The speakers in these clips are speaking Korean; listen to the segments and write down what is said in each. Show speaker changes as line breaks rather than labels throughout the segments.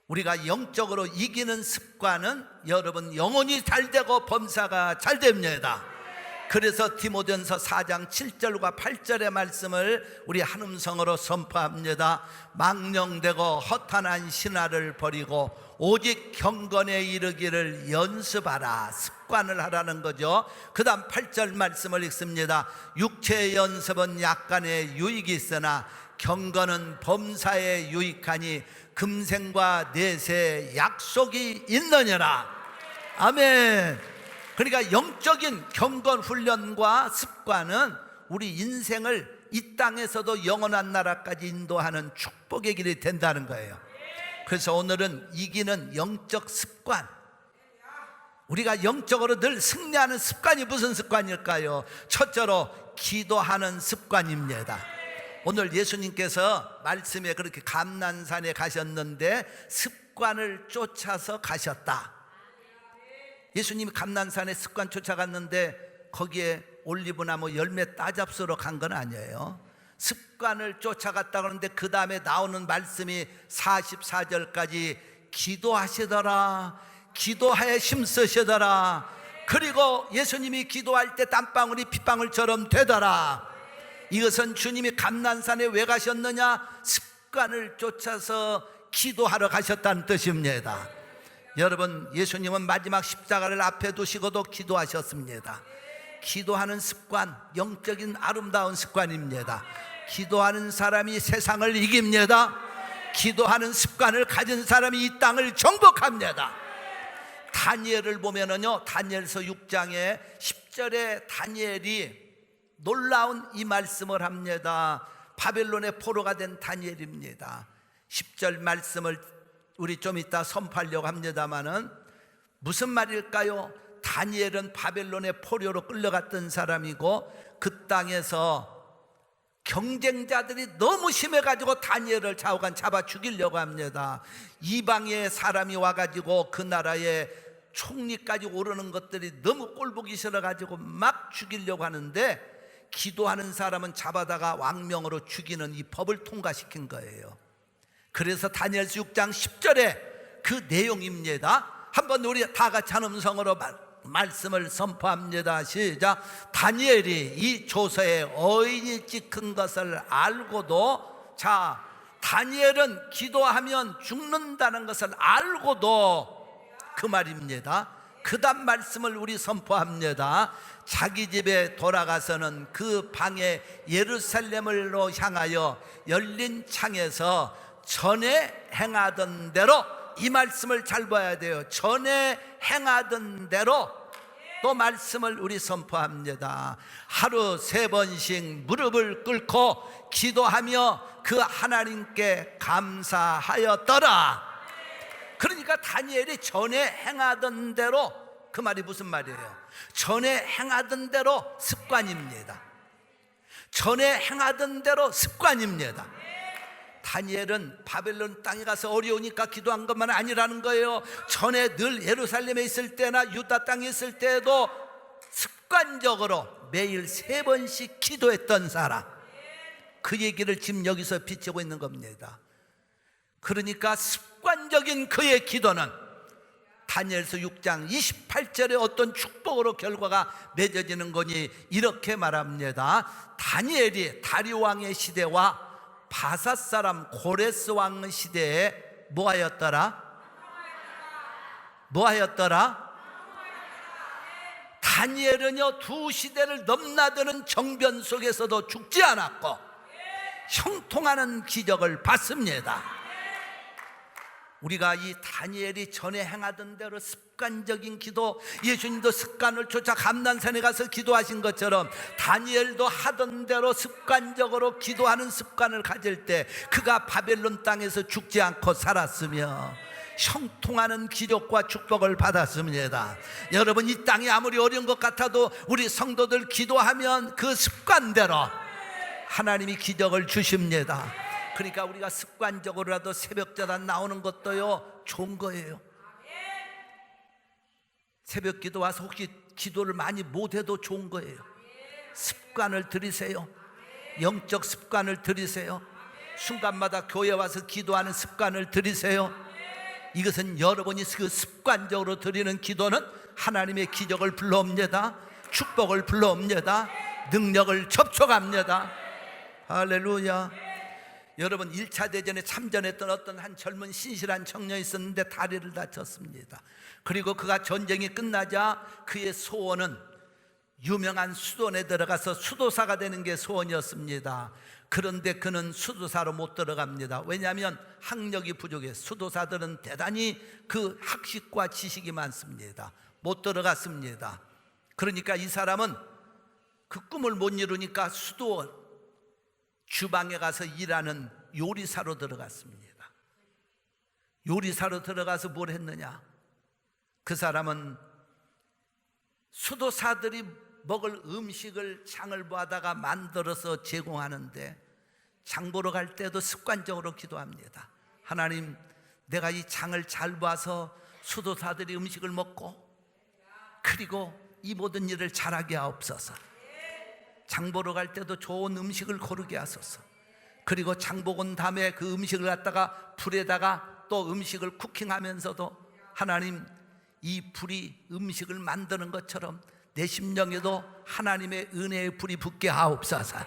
우리가 영적으로 이기는 습관은 여러분 영혼이 잘 되고 범사가 잘 됩니다. 그래서 디모데전서 4장 7절과 8절의 말씀을 우리 한음성으로 선포합니다. 망령되고 허탄한 신화를 버리고 오직 경건에 이르기를 연습하라. 습관을 하라는 거죠. 그 다음 8절 말씀을 읽습니다. 육체의 연습은 약간의 유익이 있으나 경건은 범사에 유익하니 금생과 내세 약속이 있느니라. 아멘. 그러니까 영적인 경건 훈련과 습관은 우리 인생을 이 땅에서도 영원한 나라까지 인도하는 축복의 길이 된다는 거예요. 그래서 오늘은 이기는 영적 습관, 우리가 영적으로 늘 승리하는 습관이 무슨 습관일까요? 첫째로 기도하는 습관입니다. 오늘 예수님께서 말씀에 그렇게 감난산에 가셨는데 습관을 쫓아서 가셨다. 예수님이 감난산에 습관 쫓아갔는데 거기에 올리브나무 열매 따잡수러 간 건 아니에요. 습관을 쫓아갔다 그러는데 그 다음에 나오는 말씀이 44절까지 기도하시더라, 기도하에 힘쓰시더라. 그리고 예수님이 기도할 때 땀방울이 핏방울처럼 되더라. 이것은 주님이 감난산에 왜 가셨느냐? 습관을 쫓아서 기도하러 가셨다는 뜻입니다. 여러분, 예수님은 마지막 십자가를 앞에 두시고도 기도하셨습니다. 기도하는 습관, 영적인 아름다운 습관입니다. 기도하는 사람이 세상을 이깁니다. 기도하는 습관을 가진 사람이 이 땅을 정복합니다. 다니엘을 보면은요, 다니엘서 6장에 10절에 다니엘이 놀라운 이 말씀을 합니다. 바벨론의 포로가 된 다니엘입니다. 10절 말씀을 우리 좀 이따 선포하려고 합니다마는 무슨 말일까요? 다니엘은 바벨론의 포로로 끌려갔던 사람이고 그 땅에서 경쟁자들이 너무 심해가지고 다니엘을 좌우간 잡아 죽이려고 합니다. 이방의 사람이 와가지고 그 나라의 총리까지 오르는 것들이 너무 꼴보기 싫어가지고 막 죽이려고 하는데 기도하는 사람은 잡아다가 왕명으로 죽이는 이 법을 통과시킨 거예요. 그래서 다니엘서 6장 10절에 그 내용입니다. 한번 우리 다 같이 한 음성으로 말씀을 선포합니다. 시작. 다니엘이 이 조서에 어인이 찍힌 것을 알고도, 자, 다니엘은 기도하면 죽는다는 것을 알고도, 그 말입니다. 그 다음 말씀을 우리 선포합니다. 자기 집에 돌아가서는 그 방에 예루살렘으로 향하여 열린 창에서 전에 행하던 대로, 이 말씀을 잘 봐야 돼요. 전에 행하던 대로 또 말씀을 우리 선포합니다. 하루 3번씩 무릎을 꿇고 기도하며 그 하나님께 감사하였더라. 그러니까 다니엘이 전에 행하던 대로, 그 말이 무슨 말이에요? 전에 행하던 대로 습관입니다. 전에 행하던 대로 습관입니다. 다니엘은 바벨론 땅에 가서 어려우니까 기도한 것만 아니라는 거예요. 전에 늘 예루살렘에 있을 때나 유다 땅에 있을 때에도 습관적으로 매일 3번씩 기도했던 사람, 그 얘기를 지금 여기서 비추고 있는 겁니다. 그러니까 습관적인 그의 기도는 다니엘서 6장 28절에 어떤 축복으로 결과가 맺어지는 거니 이렇게 말합니다. 다니엘이 다리오 왕의 시대와 바사 사람 고레스 왕 시대에 뭐하였더라? 다니엘은요, 두 시대를 넘나드는 정변 속에서도 죽지 않았고 형통하는 기적을 봤습니다. 우리가 이 다니엘이 전에 행하던 대로 습관적인 기도, 예수님도 습관을 쫓아 감난산에 가서 기도하신 것처럼 다니엘도 하던 대로 습관적으로 기도하는 습관을 가질 때 그가 바벨론 땅에서 죽지 않고 살았으며 형통하는 기적과 축복을 받았습니다. 여러분, 이 땅이 아무리 어려운 것 같아도 우리 성도들 기도하면 그 습관대로 하나님이 기적을 주십니다. 그러니까 우리가 습관적으로라도 새벽자단 나오는 것도요, 좋은 거예요. 새벽 기도 와서 혹시 기도를 많이 못해도 좋은 거예요. 습관을 들이세요. 영적 습관을 들이세요. 순간마다 교회 와서 기도하는 습관을 들이세요. 이것은 여러분이 그 습관적으로 드리는 기도는 하나님의 기적을 불러옵니다. 축복을 불러옵니다. 능력을 접촉합니다. 할렐루야. 여러분, 1차 대전에 참전했던 어떤 한 젊은 신실한 청년이 있었는데 다리를 다쳤습니다. 그리고 그가 전쟁이 끝나자 그의 소원은 유명한 수도원에 들어가서 수도사가 되는 게 소원이었습니다. 그런데 그는 수도사로 못 들어갑니다. 왜냐하면 학력이 부족해요. 수도사들은 대단히 그 학식과 지식이 많습니다. 못 들어갔습니다. 그러니까 이 사람은 그 꿈을 못 이루니까 수도원 주방에 가서 일하는 요리사로 들어갔습니다. 요리사로 들어가서 뭘 했느냐? 그 사람은 수도사들이 먹을 음식을 장을 보다가 만들어서 제공하는데 장 보러 갈 때도 습관적으로 기도합니다. 하나님, 내가 이 장을 잘 봐서 수도사들이 음식을 먹고 그리고 이 모든 일을 잘하게 하옵소서. 장 보러 갈 때도 좋은 음식을 고르게 하소서. 그리고 장 보고 온 다음에 그 음식을 갖다가 불에다가 또 음식을 쿠킹하면서도 하나님, 이 불이 음식을 만드는 것처럼 내 심령에도 하나님의 은혜의 불이 붙게 하옵소서.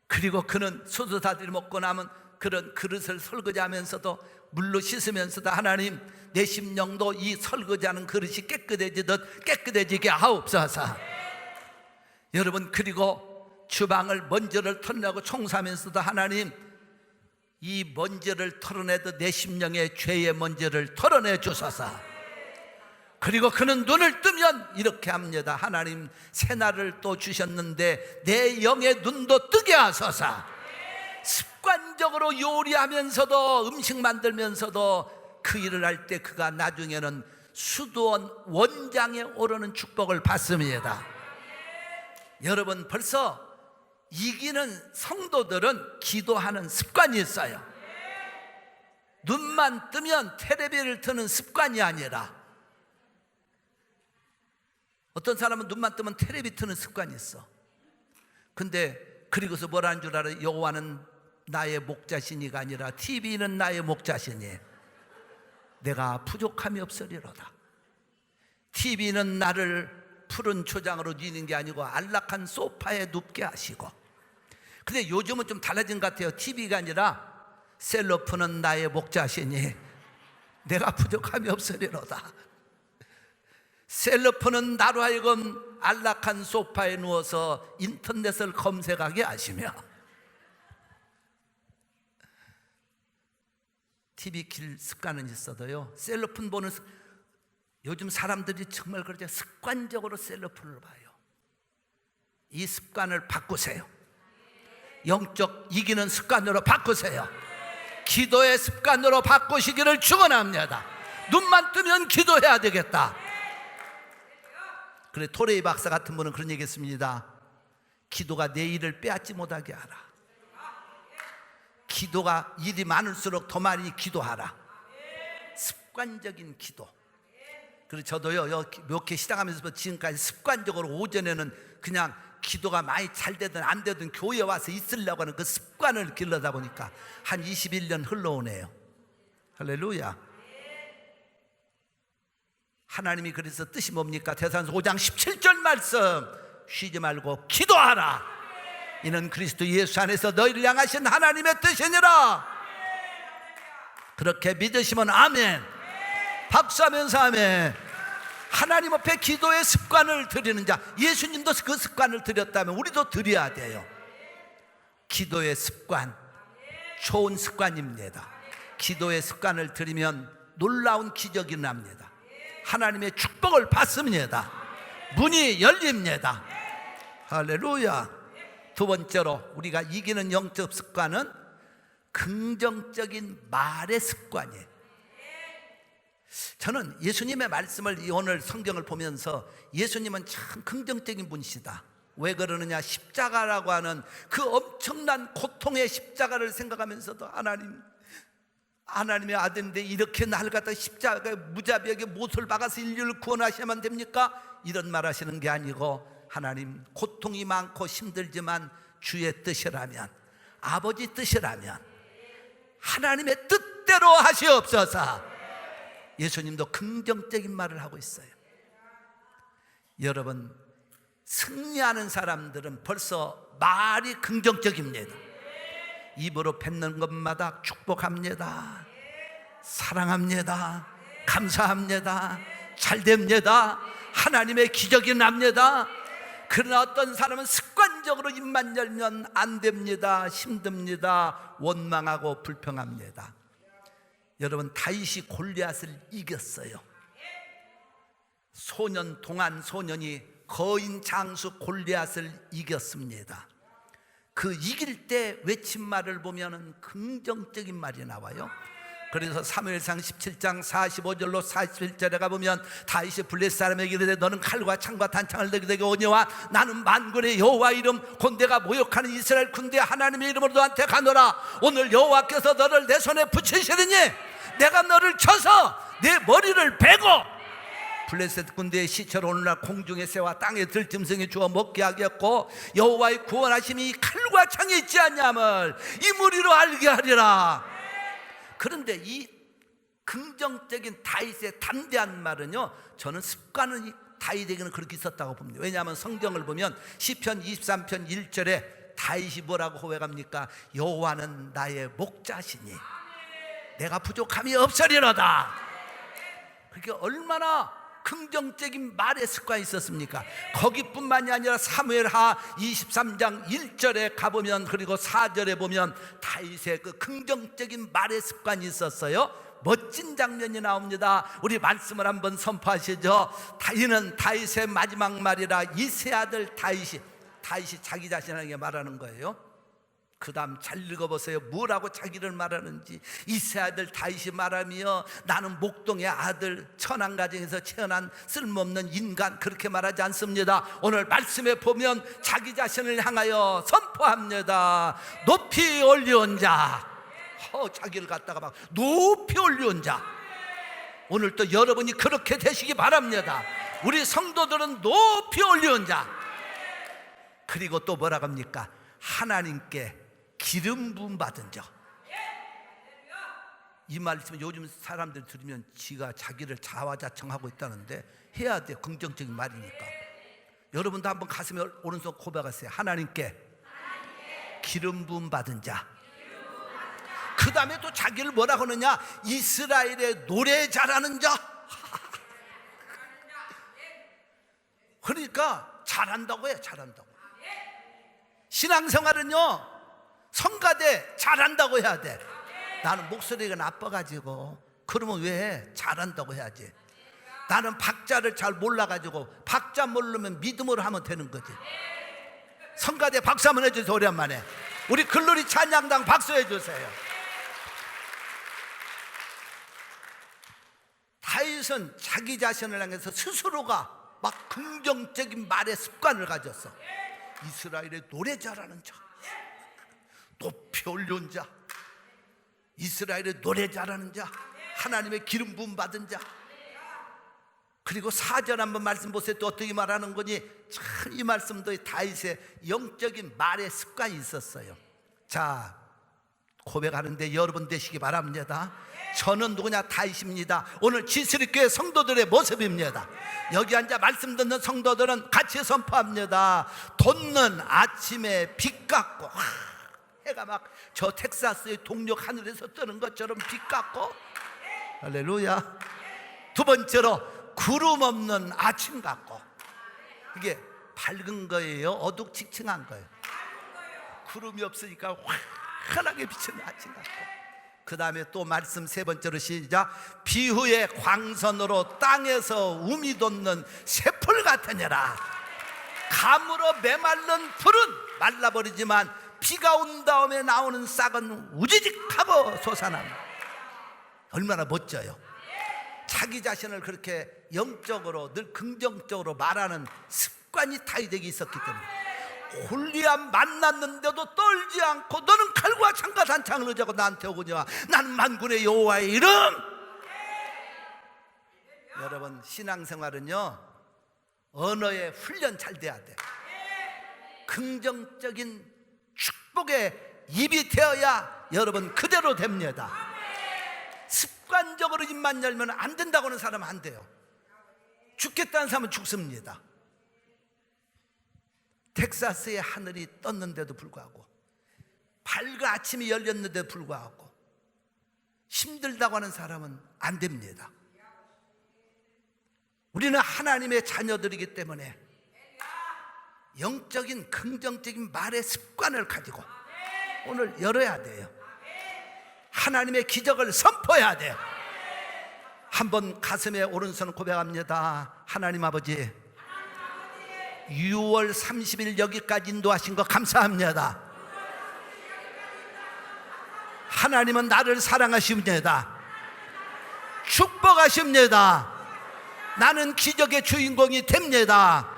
그리고 그는 수도사들이 먹고 남은 그런 그릇을 설거지하면서도 물로 씻으면서도 하나님, 내 심령도 이 설거지하는 그릇이 깨끗해지듯 깨끗해지게 하옵소서. 여러분, 그리고 주방을 먼지를 털려고 청소하면서도 하나님, 이 먼지를 털어내도 내 심령의 죄의 먼지를 털어내 주소서. 그리고 그는 눈을 뜨면 이렇게 합니다. 하나님, 새날을 또 주셨는데 내 영의 눈도 뜨게 하소서. 습관적으로 요리하면서도 음식 만들면서도 그 일을 할 때 그가 나중에는 수도원 원장에 오르는 축복을 받습니다. 여러분, 벌써 이기는 성도들은 기도하는 습관이 있어요. 눈만 뜨면 텔레비를 트는 습관이 아니라, 어떤 사람은 눈만 뜨면 텔레비 트는 습관이 있어. 근데 그리고서 뭐라는 줄 알아요? 여호와는 나의 목자시니가 아니라 TV는 나의 목자시니 내가 부족함이 없으리로다. TV는 나를 푸른 초장으로 누이는 게 아니고 안락한 소파에 눕게 하시고, 근데 요즘은 좀 달라진 것 같아요. TV가 아니라 셀로프는 나의 목자시니 내가 부족함이 없으리로다. 셀로프는 나로 하여금 안락한 소파에 누워서 인터넷을 검색하게 하시며, TV 킬 습관은 있어도요, 셀로폰 보는 요즘 사람들이 정말 그렇죠. 습관적으로 셀로폰을 봐요. 이 습관을 바꾸세요. 영적 이기는 습관으로 바꾸세요. 기도의 습관으로 바꾸시기를 축원합니다. 눈만 뜨면 기도해야 되겠다. 그래, 토레이 박사 같은 분은 그런 얘기 했습니다. 기도가 내 일을 빼앗지 못하게 하라. 기도가 일이 많을수록 더 많이 기도하라. 습관적인 기도. 그래서 저도요, 몇 개 시작하면서 지금까지 습관적으로 오전에는 그냥 기도가 많이 잘 되든 안 되든 교회에 와서 있으려고 하는 그 습관을 길러다 보니까 한 21년 흘러오네요. 할렐루야. 하나님이 그래서 뜻이 뭡니까? 대사전서 5장 17절 말씀, 쉬지 말고 기도하라. 이는 그리스도 예수 안에서 너희를 향하신 하나님의 뜻이니라. 그렇게 믿으시면 아멘. 박수하면서 아멘. 하나님 앞에 기도의 습관을 들이는 자, 예수님도 그 습관을 들였다면 우리도 들여야 돼요. 기도의 습관, 좋은 습관입니다. 기도의 습관을 들이면 놀라운 기적이 납니다. 하나님의 축복을 받습니다. 문이 열립니다. 할렐루야. 두 번째로 우리가 이기는 영적 습관은 긍정적인 말의 습관이에요. 저는 예수님의 말씀을, 오늘 성경을 보면서 예수님은 참 긍정적인 분이시다. 왜 그러느냐? 십자가라고 하는 그 엄청난 고통의 십자가를 생각하면서도 하나님의 아들인데 이렇게 날 갖다 십자가에 무자비하게 못을 박아서 인류를 구원하셔야만 됩니까? 이런 말 하시는 게 아니고, 하나님, 고통이 많고 힘들지만 주의 뜻이라면, 아버지 뜻이라면, 하나님의 뜻, 뜻대로 하시옵소서. 예수님도 긍정적인 말을 하고 있어요. 여러분, 승리하는 사람들은 벌써 말이 긍정적입니다. 입으로 뱉는 것마다 축복합니다, 사랑합니다, 감사합니다, 잘됩니다, 하나님의 기적이 납니다. 그러나 어떤 사람은 습관적으로 입만 열면 안 됩니다, 힘듭니다, 원망하고 불평합니다. 여러분, 다윗이 골리앗을 이겼어요. 소년, 동안 소년이 거인 장수 골리앗을 이겼습니다. 그 이길 때 외친 말을 보면 긍정적인 말이 나와요. 그래서 사무엘상 17장 45절로 47절에 가보면 다윗이 블레셋 사람에게 이르되 너는 칼과 창과 단창을 너희에게 오니와 나는 만군의 여호와 이름 곧 내가 모욕하는 이스라엘 군대 하나님의 이름으로 너한테 가노라. 오늘 여호와께서 너를 내 손에 붙이시리니 내가 너를 쳐서 내 머리를 베고 블레셋 군대의 시체를 오늘날 공중의 새와 땅의 들짐승에 주어 먹게 하겠고 여호와의 구원하심이 칼과 창에 있지 않냐을 이 무리로 알게 하리라. 그런데 이 긍정적인 다윗의 담대한 말은요, 저는 습관은 다윗에게는 그렇게 있었다고 봅니다. 왜냐하면 성경을 보면 시편 23편 1절에 다윗이 뭐라고 고백합니까? 여호와는 나의 목자시니 내가 부족함이 없으리로다. 그게 얼마나 긍정적인 말의 습관이 있었습니까? 거기뿐만이 아니라 사무엘하 23장 1절에 가보면, 그리고 4절에 보면 다윗의 그 긍정적인 말의 습관이 있었어요. 멋진 장면이 나옵니다. 우리 말씀을 한번 선포하시죠. 이는 다윗의 마지막 말이라. 이세 아들 다윗이 자기 자신에게 말하는 거예요. 그 다음 잘 읽어보세요. 뭐라고 자기를 말하는지. 이세 아들 다윗이 말하며 나는 목동의 아들, 천한 가정에서 태어난 쓸모없는 인간, 그렇게 말하지 않습니다. 오늘 말씀에 보면 자기 자신을 향하여 선포합니다. 높이 올리온 자, 자기를 갖다가 막 높이 올리온 자. 오늘 또 여러분이 그렇게 되시기 바랍니다. 우리 성도들은 높이 올리온 자. 그리고 또 뭐라고 합니까? 하나님께 기름 부음 받은 자. 이 말씀은 요즘 사람들 들으면 지가 자기를 자화자청하고 있다는데 해야 돼. 긍정적인 말이니까. 여러분도 한번 가슴에 오른손 고백하세요. 하나님께 기름 부음 받은 자. 그 다음에 또 자기를 뭐라고 하느냐? 이스라엘의 노래 잘하는 자. 그러니까 잘한다고 해요. 잘한다고. 신앙생활은요, 성가대 잘한다고 해야 돼. 나는 목소리가 나빠가지고. 그러면 왜? 잘한다고 해야지. 나는 박자를 잘 몰라가지고. 박자 모르면 믿음으로 하면 되는 거지. 성가대 박수 한번 해주세요. 오랜만에 우리 글로리 찬양당 박수 해주세요. 다윗은 자기 자신을 향해서 스스로가 막 긍정적인 말의 습관을 가졌어. 이스라엘의 노래 잘하는 자, 높이 올려온 자, 이스라엘의 노래 잘하는 자, 하나님의 기름 부음 받은 자. 그리고 4절 한번 말씀 보세요. 또 어떻게 말하는 거니? 참 이 말씀도 다윗의 영적인 말의 습관이 있었어요. 자, 고백하는데 여러분 되시기 바랍니다. 저는 누구냐? 다윗입니다. 오늘 지스리교회 성도들의 모습입니다. 여기 앉아 말씀 듣는 성도들은 같이 선포합니다. 돋는 아침에 빛 같고, 해가 막 저 텍사스의 동력 하늘에서 뜨는 것처럼 빛 같고, 할렐루야. 두 번째로 구름 없는 아침 같고. 이게 밝은 거예요? 어둑칙칙한 거예요? 구름이 없으니까 환하게 비치는 아침 같고. 그 다음에 또 말씀 세 번째로 시작. 비후의 광선으로 땅에서 우미 돋는 새풀 같으니라. 가물어 메말른 풀은 말라버리지만 비가 온 다음에 나오는 싹은 우지직하고 솟아납니다. 얼마나 멋져요. 자기 자신을 그렇게 영적으로 늘 긍정적으로 말하는 습관이 다윗에게 있었기 때문에 골리앗 만났는데도 떨지 않고 너는 칼과 창과 단창을 의지하고 나한테 오거니와 나는 만군의 여호와의 이름. 여러분, 신앙생활은요, 언어의 훈련 잘 돼야 돼. 긍정적인 축복의 입이 되어야 여러분 그대로 됩니다. 습관적으로 입만 열면 안 된다고 하는 사람은 안 돼요. 죽겠다는 사람은 죽습니다. 텍사스의 하늘이 떴는데도 불구하고, 밝은 아침이 열렸는데도 불구하고 힘들다고 하는 사람은 안 됩니다. 우리는 하나님의 자녀들이기 때문에 영적인 긍정적인 말의 습관을 가지고 오늘 열어야 돼요. 하나님의 기적을 선포해야 돼요. 한번 가슴에 오른손 고백합니다. 하나님 아버지, 6월 30일 여기까지 인도하신 거 감사합니다. 하나님은 나를 사랑하십니다. 축복하십니다. 나는 기적의 주인공이 됩니다.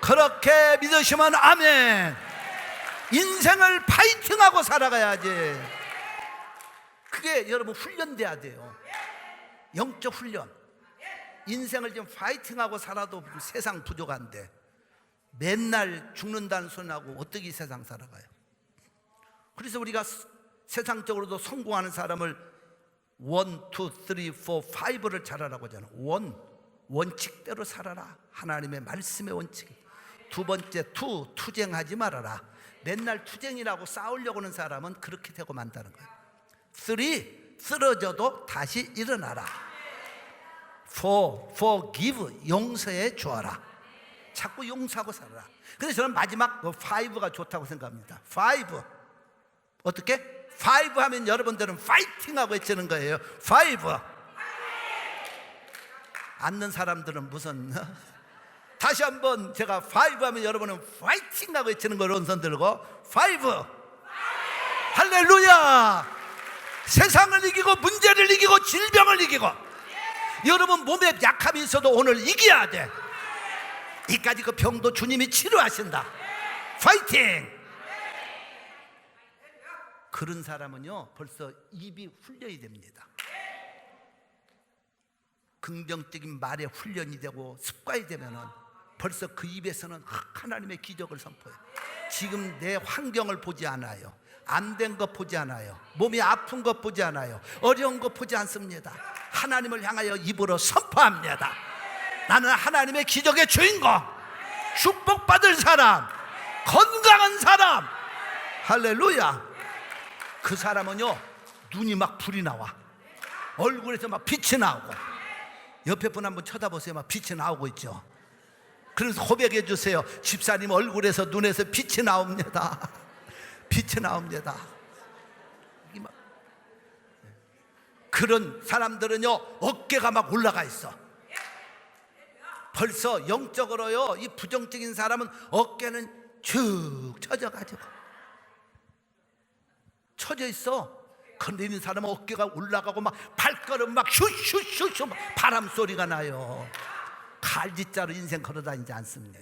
그렇게 믿으시면 아멘. 인생을 파이팅하고 살아가야지. 그게 여러분 훈련돼야 돼요. 영적 훈련. 인생을 좀 파이팅하고 살아도 세상 부족한데 맨날 죽는다는 소리하고 어떻게 이 세상 살아가요? 그래서 우리가 세상적으로도 성공하는 사람을 1, 2, 3, 4, 5를 잘하라고 하잖아요. 원칙대로 살아라. 하나님의 말씀의 원칙. 두 번째, 투쟁하지 말아라. 맨날 투쟁이라고 싸우려고 하는 사람은 그렇게 되고 만다는 거예요. 3, 쓰러져도 다시 일어나라. 4, forgive, 용서해 주어라. 자꾸 용서하고 살아라. 그래서 저는 마지막 5가 좋다고 생각합니다. 5 어떻게? 5 하면 여러분들은 파이팅하고 외치는 거예요. 5. 앉는 사람들은 무슨 다시 한번 제가 5 하면 여러분은 파이팅하고 외치는 걸 오른손 들고 5. 할렐루야. 세상을 이기고 문제를 이기고 질병을 이기고 여러분 몸에 약함이 있어도 오늘 이겨야 돼. 이까지 그 병도 주님이 치료하신다. 파이팅. 그런 사람은요 벌써 입이 훈련이 됩니다. 긍정적인 말에 훈련이 되고 습관이 되면은 벌써 그 입에서는 하나님의 기적을 선포해요. 지금 내 환경을 보지 않아요. 안 된 것 보지 않아요. 몸이 아픈 것 보지 않아요. 어려운 것 보지 않습니다. 하나님을 향하여 입으로 선포합니다. 나는 하나님의 기적의 주인공, 축복받을 사람, 건강한 사람. 할렐루야. 그 사람은요 눈이 막 불이 나와. 얼굴에서 막 빛이 나오고. 옆에 분 한번 쳐다보세요. 막 빛이 나오고 있죠. 그래서 고백해 주세요. 집사님 얼굴에서 눈에서 빛이 나옵니다. 빛이 나옵니다. 그런 사람들은요 어깨가 막 올라가 있어. 벌써 영적으로요 이 부정적인 사람은 어깨는 축 처져가지고 처져 있어. 그런데 있는 사람은 어깨가 올라가고 막 발걸음 막 슈슈슈슈 바람 소리가 나요. 갈짓자로 인생 걸어다니지 않습니다.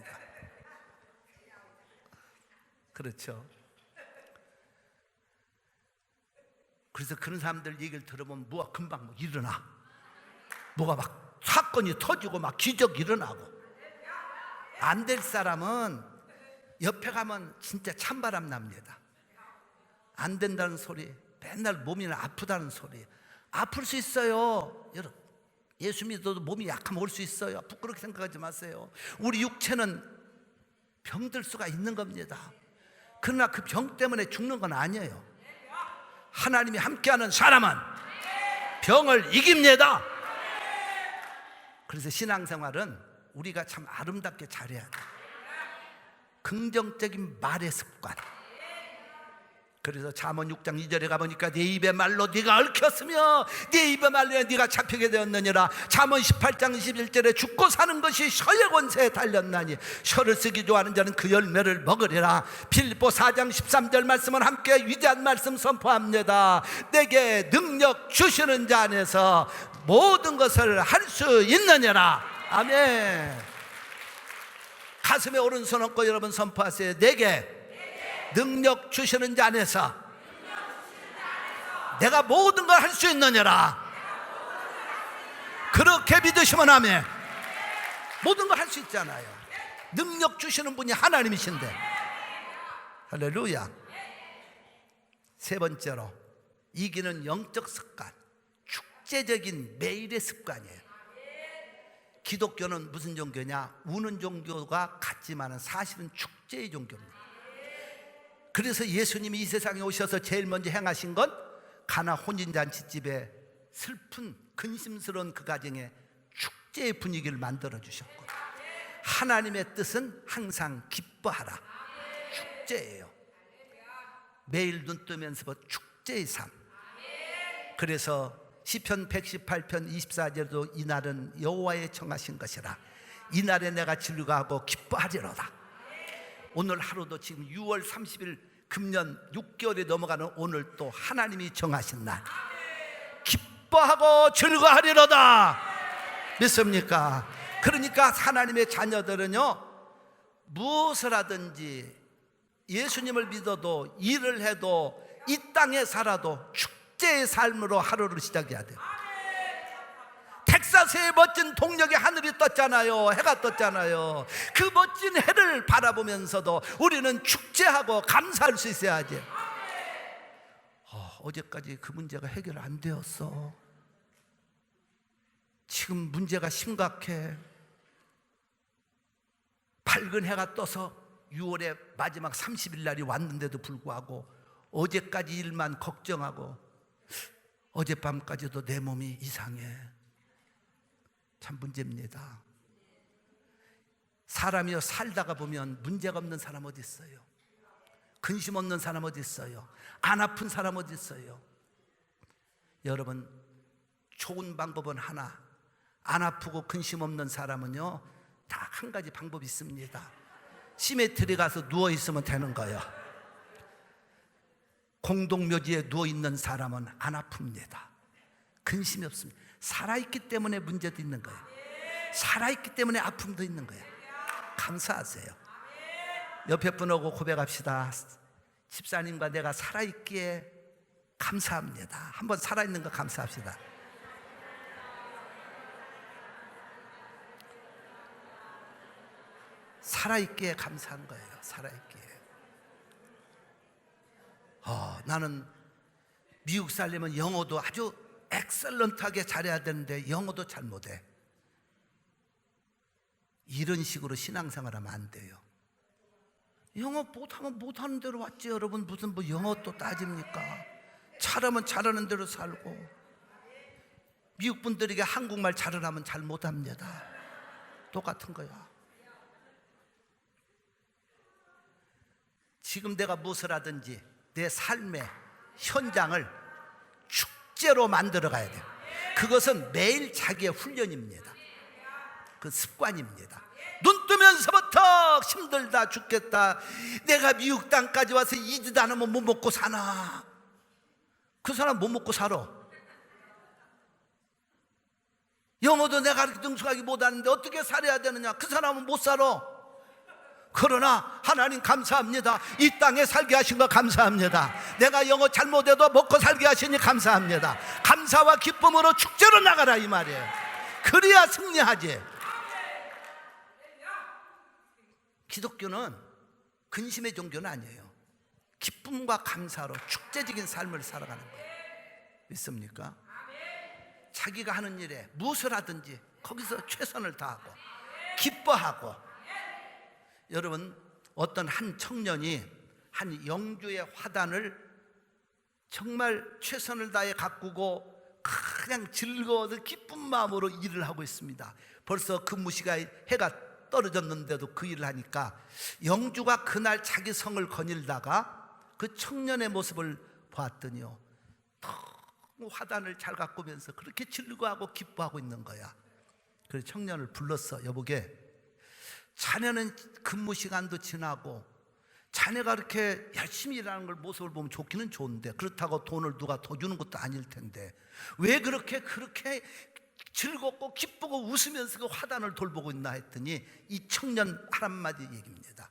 그렇죠. 그래서 그런 사람들 얘기를 들어보면 뭐가 금방 뭐 일어나. 뭐가 막 사건이 터지고 막 기적이 일어나고. 안 될 사람은 옆에 가면 진짜 찬바람 납니다. 안 된다는 소리, 맨날 몸이 아프다는 소리. 아플 수 있어요. 여러분, 예수 믿어도 몸이 약하면 올 수 있어요. 부끄럽게 생각하지 마세요. 우리 육체는 병들 수가 있는 겁니다. 그러나 그 병 때문에 죽는 건 아니에요. 하나님이 함께하는 사람은 병을 이깁니다. 그래서 신앙생활은 우리가 참 아름답게 잘해야 돼요. 긍정적인 말의 습관. 그래서 잠언 6장 2절에 가보니까 네 입의 말로 네가 얽혔으며 네 입의 말로 네가 잡히게 되었느니라. 잠언 18장 21절에 죽고 사는 것이 혀의 권세에 달렸나니 혀를 쓰기 좋아하는 자는 그 열매를 먹으리라. 빌립보 4장 13절 말씀은 함께 위대한 말씀 선포합니다. 내게 능력 주시는 자 안에서 모든 것을 할 수 있느니라. 아멘. 가슴에 오른손 얹고 여러분 선포하세요. 내게 능력 주시는 자 안에서 내가 모든 걸 할 수 있느니라. 그렇게 믿으시면 아멘. 모든 걸 할 수 있잖아요. 능력 주시는 분이 하나님이신데. 할렐루야. 세 번째로 이기는 영적 습관. 축제적인 매일의 습관이에요. 기독교는 무슨 종교냐? 우는 종교가 같지만 사실은 축제의 종교입니다. 그래서 예수님이 이 세상에 오셔서 제일 먼저 행하신 건 가나 혼인잔치집에 슬픈 근심스러운 그 가정에 축제의 분위기를 만들어 주셨고, 하나님의 뜻은 항상 기뻐하라. 축제예요. 매일 눈 뜨면서 축제의 삶. 그래서 시편 118편 24절도 이날은 여호와의 정하신 것이라. 이날에 내가 즐거워하고 기뻐하리로다. 오늘 하루도 지금 6월 30일 금년 6개월이 넘어가는 오늘 또 하나님이 정하신 날, 기뻐하고 즐거워하리로다. 믿습니까? 그러니까 하나님의 자녀들은요, 무엇을 하든지 예수님을 믿어도 일을 해도 이 땅에 살아도 축제의 삶으로 하루를 시작해야 돼요. 텍사스의 멋진 동력의 하늘이 떴잖아요. 해가 떴잖아요. 그 멋진 해를 바라보면서도 우리는 축제하고 감사할 수 있어야지. 어제까지 그 문제가 해결 안 되었어. 지금 문제가 심각해. 밝은 해가 떠서 6월의 마지막 30일 날이 왔는데도 불구하고 어제까지 일만 걱정하고 어젯밤까지도 내 몸이 이상해. 참 문제입니다. 사람이요, 살다가 보면 문제가 없는 사람 어디 있어요? 근심 없는 사람 어디 있어요? 안 아픈 사람 어디 있어요? 여러분, 좋은 방법은 하나. 안 아프고 근심 없는 사람은요, 다 한 가지 방법이 있습니다. 시메트리 가서 누워있으면 되는 거예요. 공동묘지에 누워있는 사람은 안 아픕니다. 근심이 없습니다. 살아있기 때문에 문제도 있는 거예요. 살아있기 때문에 아픔도 있는 거예요. 감사하세요. 옆에 분하고 고백합시다. 집사님과 내가 살아있기에 감사합니다. 한번 살아있는 거 감사합시다. 살아있기에 감사한 거예요. 살아있기에. 나는 미국 살려면 영어도 아주 엑셀런트하게 잘해야 되는데 영어도 잘 못해. 이런 식으로 신앙생활하면 안 돼요. 영어 못하면 못하는 대로 왔지. 여러분, 무슨 뭐 영어 또 따집니까? 잘하면 잘하는 대로 살고, 미국 분들에게 한국말 잘하면 잘 못합니다. 똑같은 거야. 지금 내가 무엇을 하든지 내 삶의 현장을 축제로 만들어 가야 돼요. 그것은 매일 자기의 훈련입니다. 그 습관입니다. 눈 뜨면서부터 힘들다 죽겠다, 내가 미국 땅까지 와서 이 짓 안 하면 뭐 먹고 사나? 그 사람 뭐 먹고 살아? 영어도 내가 그렇게 능숙하게 못하는데 어떻게 살아야 되느냐? 그 사람은 못 살아. 그러나 하나님 감사합니다. 이 땅에 살게 하신 거 감사합니다. 내가 영어 잘못해도 먹고 살게 하시니 감사합니다. 감사와 기쁨으로 축제로 나가라, 이 말이에요. 그래야 승리하지. 기독교는 근심의 종교는 아니에요. 기쁨과 감사로 축제적인 삶을 살아가는 거예요. 믿습니까? 자기가 하는 일에 무엇을 하든지 거기서 최선을 다하고 기뻐하고. 여러분, 어떤 한 청년이 한 영주의 화단을 정말 최선을 다해 가꾸고 그냥 즐거워서 기쁜 마음으로 일을 하고 있습니다. 벌써 근무 시간에 해가 떨어졌는데도 그 일을 하니까 영주가 그날 자기 성을 거닐다가 그 청년의 모습을 보았더니요, 너무 화단을 잘 가꾸면서 그렇게 즐거워하고 기뻐하고 있는 거야. 그래서 청년을 불렀어. 여보게, 자네는 근무 시간도 지나고 자네가 이렇게 열심히 일하는 걸 모습을 보면 좋기는 좋은데, 그렇다고 돈을 누가 더 주는 것도 아닐 텐데 왜 그렇게 즐겁고 기쁘고 웃으면서 그 화단을 돌보고 있나 했더니 이 청년 한 한마디 얘기입니다.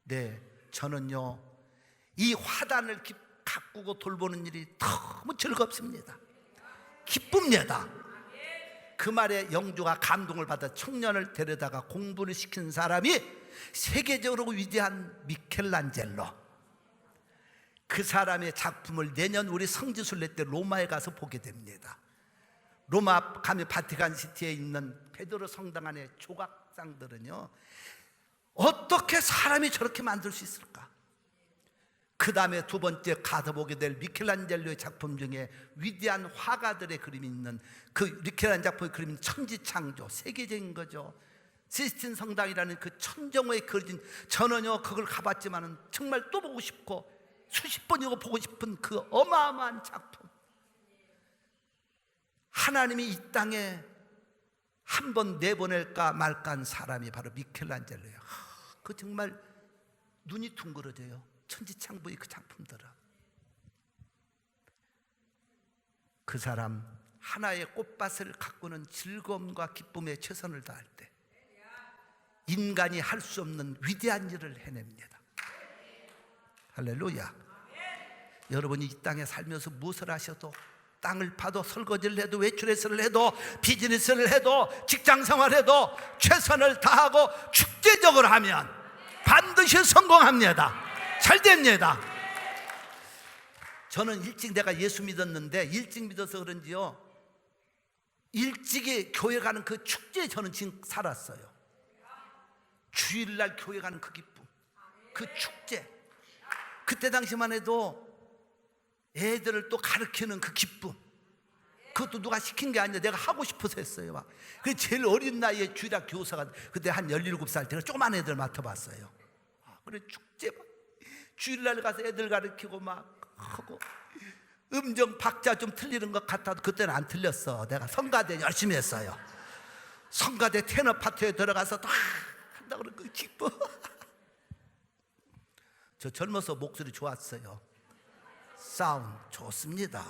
네, 저는요 이 화단을 가꾸고 돌보는 일이 너무 즐겁습니다. 기쁩니다. 그 말에 영주가 감동을 받아 청년을 데려다가 공부를 시킨 사람이 세계적으로 위대한 미켈란젤로. 그 사람의 작품을 내년 우리 성지순례 때 로마에 가서 보게 됩니다. 로마 가면 바티칸 시티에 있는 베드로 성당 안에 조각상들은요, 어떻게 사람이 저렇게 만들 수 있을까? 그 다음에 두 번째 가서보게 될 미켈란젤로의 작품 중에 위대한 화가들의 그림이 있는 그 미켈란젤로 작품의 그림은 천지창조, 세계적인 거죠. 시스틴 성당이라는 그 천정호에 그려진, 저는요 그걸 가봤지만은 정말 또 보고 싶고 수십 번이고 보고 싶은 그 어마어마한 작품. 하나님이 이 땅에 한 번 내보낼까 말까 한 사람이 바로 미켈란젤로예요. 그 정말 눈이 둥그러져요. 천지창조의 그 작품들은. 그 사람 하나의 꽃밭을 가꾸는 즐거움과 기쁨에 최선을 다할 때 인간이 할 수 없는 위대한 일을 해냅니다. 할렐루야. 여러분이 이 땅에 살면서 무엇을 하셔도, 땅을 파도 설거지를 해도 외출해서를 해도 비즈니스를 해도 직장생활을 해도 최선을 다하고 축제적으로 하면 반드시 성공합니다. 잘 됩니다. 저는 일찍 내가 예수 믿었는데, 일찍 믿어서 그런지요, 일찍이 교회 가는 그 축제에 저는 지금 살았어요. 주일날 교회 가는 그 기쁨, 그 축제. 그때 당시만 해도 애들을 또 가르치는 그 기쁨, 그것도 누가 시킨 게 아니라 내가 하고 싶어서 했어요. 막. 그 제일 어린 나이에 주일학 교사가, 그때 한 17살 때가 조그만 애들 맡아봤어요. 그래 축제 막 주일날 가서 애들 가르치고 막 하고, 음정 박자 좀 틀리는 것 같아도 그때는 안 틀렸어. 내가 성가대 열심히 했어요. 성가대 테너 파트에 들어가서 다 한다고 그러고 기뻐. 저 젊어서 목소리 좋았어요. 사운 좋습니다.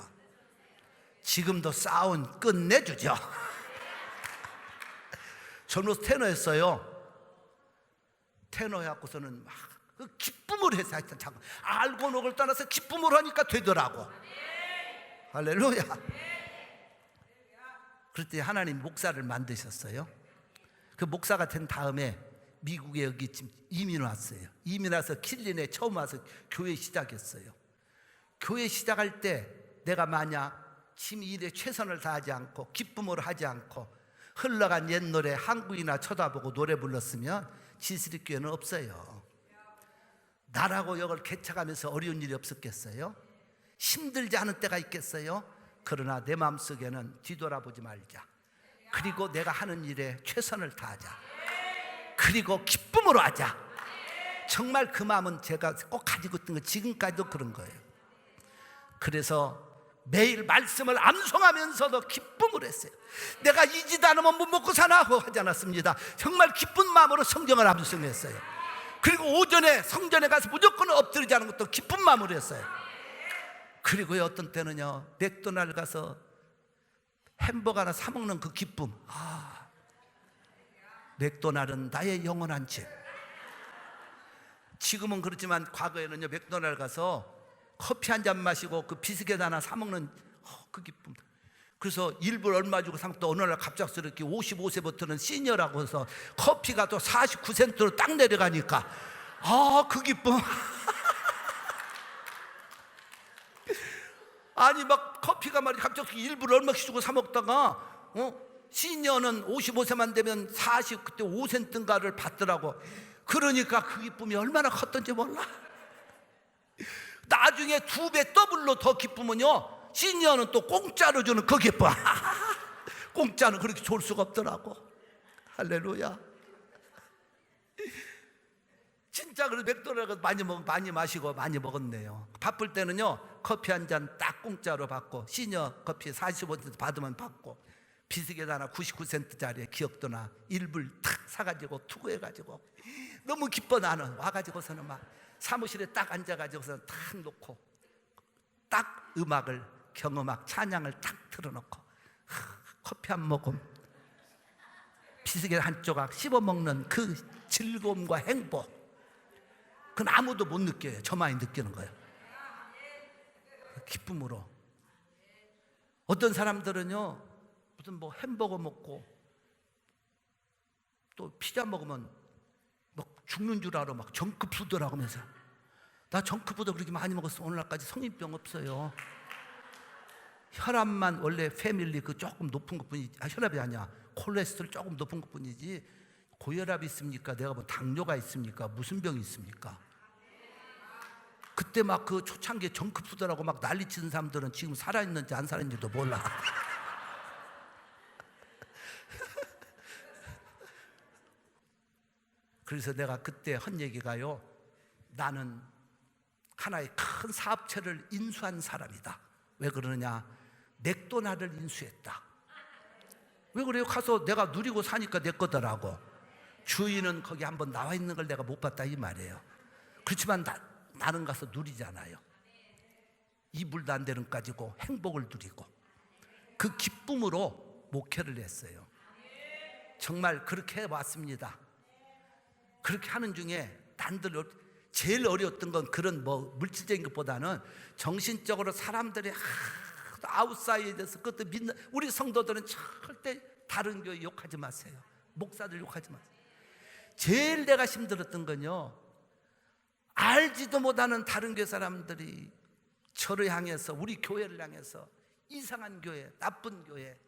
지금도 사운 끝내주죠. 젊어서 테너 했어요. 테너 해갖고서는 막 그 기쁨을 해서 하여튼 자꾸 알고 녹을 떠나서 기쁨을 하니까 되더라고. 할렐루야. 그럴 때 하나님 목사를 만드셨어요. 그 목사가 된 다음에 미국에 여기 지금 이민 왔어요. 이민 와서 킬린에 처음 와서 교회 시작했어요. 교회 시작할 때 내가 만약 지금 일에 최선을 다하지 않고 기쁨으로 하지 않고 흘러간 옛 노래 한국이나 쳐다보고 노래 불렀으면 지스리교회는 없어요. 나라고 이걸 개척하면서 어려운 일이 없었겠어요? 힘들지 않은 때가 있겠어요? 그러나 내 마음속에는 뒤돌아보지 말자. 그리고 내가 하는 일에 최선을 다하자. 그리고 기쁨으로 하자. 정말 그 마음은 제가 꼭 가지고 있던 거, 지금까지도 그런 거예요. 그래서 매일 말씀을 암송하면서도 기쁨을 했어요. 내가 이 짓 안 하면 못 먹고 사나 하지 않았습니다. 정말 기쁜 마음으로 성경을 암송했어요. 그리고 오전에 성전에 가서 무조건 엎드리지 않은 것도 기쁜 마음으로 했어요. 그리고 어떤 때는요, 맥도날드 가서 햄버거 하나 사 먹는 그 기쁨. 맥도날드는 나의 영원한 집. 지금은 그렇지만 과거에는요, 맥도날드 가서 커피 한 잔 마시고 그 비스켓 하나 사 먹는 그 기쁨. 그래서 일부러 얼마 주고 사 먹다 어느 날 갑작스럽게 55세부터는 시니어라고 해서 커피가 또 49센트로 딱 내려가니까 그 기쁨. 아니 막 커피가 말이 갑자기 일부러 얼마씩 주고 사 먹다가 시니어는 55세만 되면 40 그때 5센트인가를 받더라고. 그러니까 그 기쁨이 얼마나 컸던지 몰라. 나중에 2배 더블로 더 기쁘면요, 시니어는 또 공짜로 주는 그 기쁨. 공짜는 그렇게 좋을 수가 없더라고. 할렐루야. 진짜 그래서 맥도날드 많이 마시고 많이 먹었네요. 바쁠 때는요, 커피 한 잔 딱 공짜로 받고, 시니어 커피 45센트 받으면 받고, 비스켓 하나 99센트짜리 기억도 나. 일불 탁 사가지고 투구해가지고 너무 기뻐. 나는 와가지고서는 막 사무실에 딱 앉아가지고서 탁 놓고 딱 음악을, 경음악, 찬양을 탁 틀어놓고 커피 한 모금, 비스켓 한 조각 씹어 먹는 그 즐거움과 행복, 그건 아무도 못 느껴요. 저만이 느끼는 거예요. 기쁨으로. 어떤 사람들은요, 무슨 뭐 햄버거 먹고 또 피자 먹으면 막 죽는 줄 알아. 막 정크푸드라고 하면서. 나 정크푸드 그렇게 많이 먹었어. 오늘날까지 성인병 없어요. 혈압만 원래 패밀리 그 조금 높은 것뿐이지, 혈압이 아니야, 콜레스테롤 조금 높은 것뿐이지 고혈압이 있습니까? 내가 뭐 당뇨가 있습니까? 무슨 병이 있습니까? 그때 막 그 초창기에 정크푸드라고 막 난리치는 사람들은 지금 살아있는지 안 살아있는지도 몰라. 그래서 내가 그때 한 얘기가요, 나는 하나의 큰 사업체를 인수한 사람이다. 왜 그러느냐? 맥도날드를 인수했다. 왜 그래요? 가서 내가 누리고 사니까 내 거더라고. 주인은 거기 한번 나와 있는 걸 내가 못 봤다 이 말이에요. 그렇지만 나는 가서 누리잖아요. 이불도 안 되는 가지고 행복을 누리고 그 기쁨으로 목회를 했어요. 정말 그렇게 해왔습니다. 그렇게 하는 중에 난들 제일 어려웠던 건 그런 뭐 물질적인 것보다는 정신적으로 사람들이 아웃사이드에서 그것도 믿는 우리 성도들은 절대 다른 교회 욕하지 마세요. 목사들 욕하지 마세요. 제일 내가 힘들었던 건요, 알지도 못하는 다른 교회 사람들이 저를 향해서, 우리 교회를 향해서 이상한 교회, 나쁜 교회,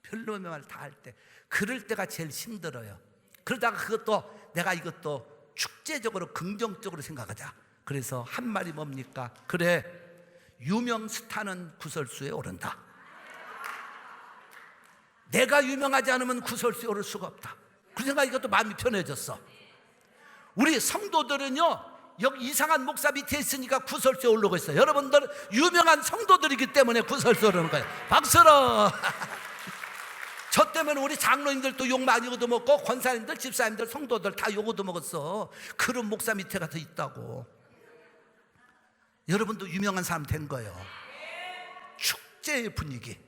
별로의 말 다 할 때, 그럴 때가 제일 힘들어요. 그러다가 그것도 내가 이것도 축제적으로 긍정적으로 생각하자. 그래서 한 말이 뭡니까? 그래, 유명 스타는 구설수에 오른다. 내가 유명하지 않으면 구설수에 오를 수가 없다. 그 생각이 이것도 마음이 편해졌어. 우리 성도들은요, 여기 이상한 목사 밑에 있으니까 구설수에 오르고 있어요. 여러분들은 유명한 성도들이기 때문에 구설수에 오르는 거예요. 박수로. 저 때문에 우리 장로님들도 욕 많이 얻어먹고 권사님들, 집사님들, 성도들 다 욕 얻어먹었어. 그런 목사 밑에가 더 있다고. 여러분도 유명한 사람 된 거예요. 축제의 분위기.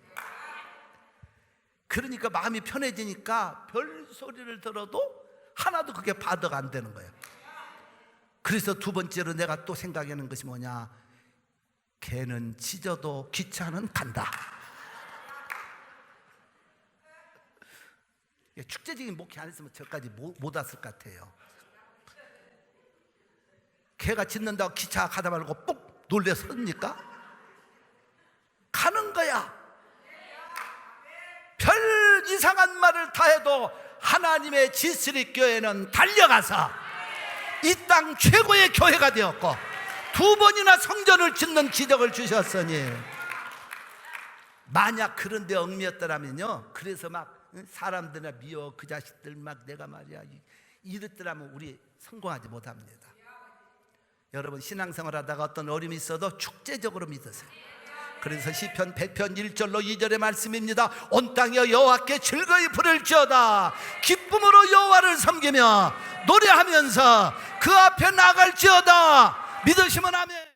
그러니까 마음이 편해지니까 별 소리를 들어도 하나도 그게 바드가 안 되는 거예요. 그래서 두 번째로 내가 또 생각하는 것이 뭐냐? 개는 짖어도 기차는 간다. 축제적인 목회 안 했으면 저까지 못 왔을 것 같아요. 개가 짖는다고 기차 가다 말고 ปุ๊ 놀래서 섭니까? 가는 거야. 별 이상한 말을 다 해도 하나님의 지스리 교회는 달려가서 이 땅 최고의 교회가 되었고 두 번이나 성전을 짓는 기적을 주셨으니, 만약 그런 데 얽매였더라면요, 그래서 막 사람들이나 미워, 그 자식들 막 내가 말이야 이랬더라면 우리 성공하지 못합니다. 여러분, 신앙생활 하다가 어떤 어려움이 있어도 축제적으로 믿으세요. 그래서 시편 100편 1절로 2절의 말씀입니다. 온 땅이여 여호와께 즐거이 부를지어다. 기쁨으로 여호와를 섬기며 노래하면서 그 앞에 나갈지어다. 믿으시면 아멘.